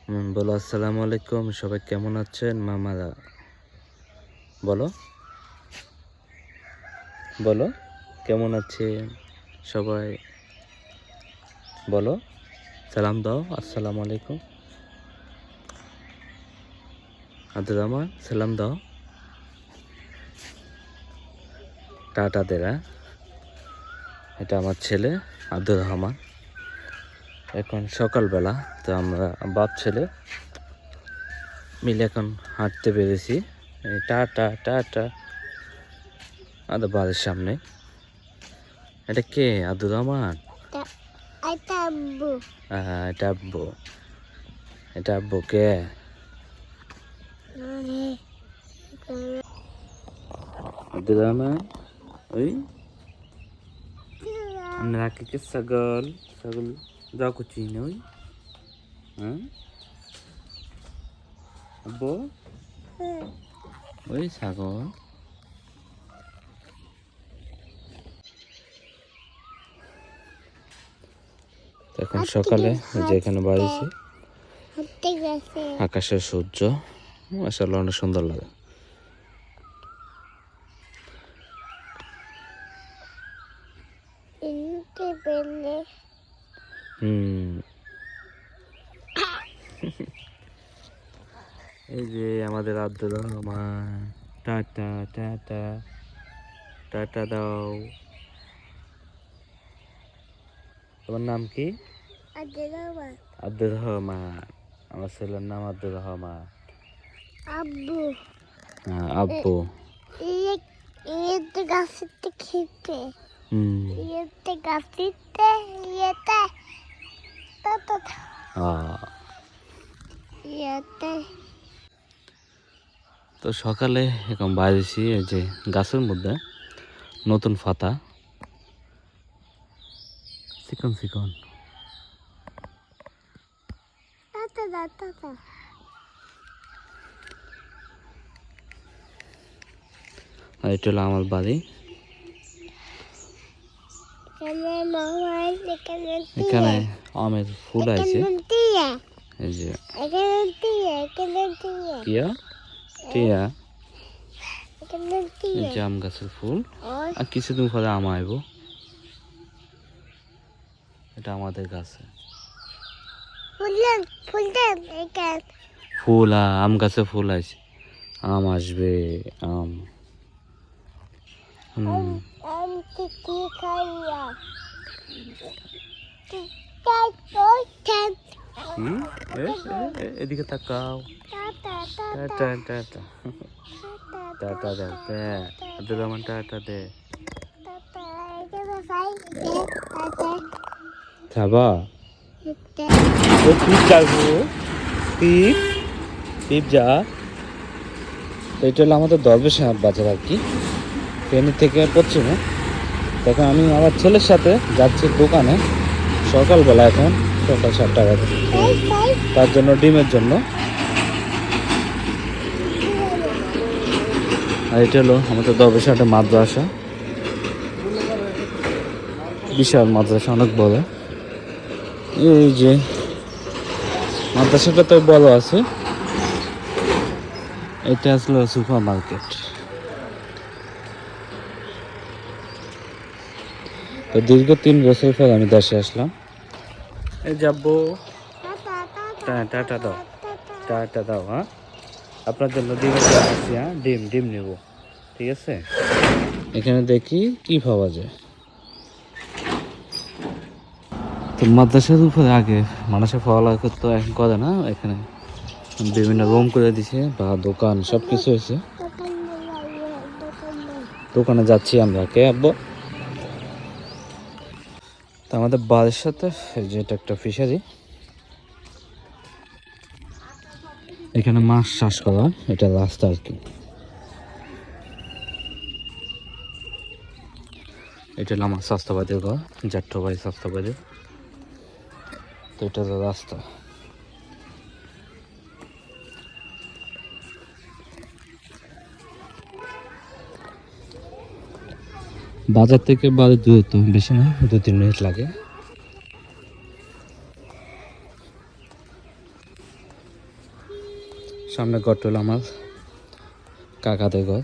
বলো আসসালামু আলাইকুম। সবাই কেমন আছেন? মামারা বলো বলো কেমন আছেন সবাই? বলো, সালাম দাও। আসসালামু আলাইকুম। আব্দুর রহমান, সালাম দাও। টাটা দেরা। এটা আমার ছেলে আব্দুর রহমান। এখন সকালবেলা, তো আমরা বাপ ছেলে মিলে এখন হাঁটতে পেরেছি। টাটা টাটা আমাদের বাড়ির সামনে। এটা কে? আব্দুর রহমান? এটা আব্বু। এটা আব্বু। এটা আব্বু কে? আব্দুর রহমান। ওই আমরা কে ছাগল ছাগল যাও কুচি না ওই। হ্যাঁ আব্বু, ওই ছাগল। এখন সকালে যেখানে বাড়িছি আকাশের সূর্য মাশাআল্লাহ অনেক সুন্দর লাগে। এই যে আমাদের Abdur Rahman. Tata tata tata দাও। তোমার নাম কি? আব্দুর রহমান। আমার ছেলের নাম আব্দুর রহমান। আব্বু। হ্যাঁ আব্বু। ইয়েতে গাছেতে খেতে। ইয়েতে গাছেতে ইয়েতে ইয়েতে। তো সকালে এখন বাইরেছি, এই যে গাছের মধ্যে নতুন পাতা চিকন চিকন। আর এটা হলো আমার বাড়ি। এখানে আমের ফুল আছে। এই যে কিয়া টিয়া, এই যে আম গাছের ফুল। আর কিছুদিন পরে আম আইব। এটা আমাদের গাছে ফুল। আম গাছে ফুল আছে, আম আসবে। আম এদিকে তাকাও। টাটা টাটা টাটা দে আব্দুর রহমান, টাটা দে। খাবা টিপ যাবো, টিপ টিপ যা। এটা হলো আমাদের দরবেশ বাজার আর কি, ট্রেনের থেকে পশ্চিমে। তখন আমি আমার ছেলের সাথে যাচ্ছি দোকানে সকালবেলা, এখন সকাল 7টা বাজে, তার জন্য ডিমের জন্য। আর এটা হলো আমাদের দরবেশ হাটে মাদ্রাসা, বিশাল মাদ্রাসা, অনেক বড়। এই যে মাদ্রাসাটা তো বড় আছে। এটা আসলে সুপার মার্কেট। তো দীর্ঘ 3 বছর পর আমি দেশে আসলাম। এই যাবো। টাটা দাও, টাটা দাও। হ্যাঁ, আপনার জন্য ডিম আসছি। হ্যাঁ, ডিম ডিম নেব, ঠিক আছে? এখানে দেখি কি পাওয়া যায়। তো মাদ্রাসার উপরে আগে মানুষের পড়ালেখা করতো, এখন করে না। এখানে বিভিন্ন রুম করে দিছে, বা দোকান সব কিছু হয়েছে। দোকানে যাচ্ছি আমরা। কে আব্বু? তো আমাদের বাড়ির সাথে যেটা একটা ফিশারি, এখানে মাছ চাষ করা, এটা রাস্তা আর কি। এটা হলো আমার স্বাস্থ্যবাদীর ঘর, জ্যাঠবাড়ি স্বাস্থ্যবাদী। তো এটা হলো রাস্তা। বাজার থেকে বাড়ি দূরত্ব বেশি না, 2-3 মিনিট লাগে। সামনে ঘরটা হলো আমার কাকাদের ঘর।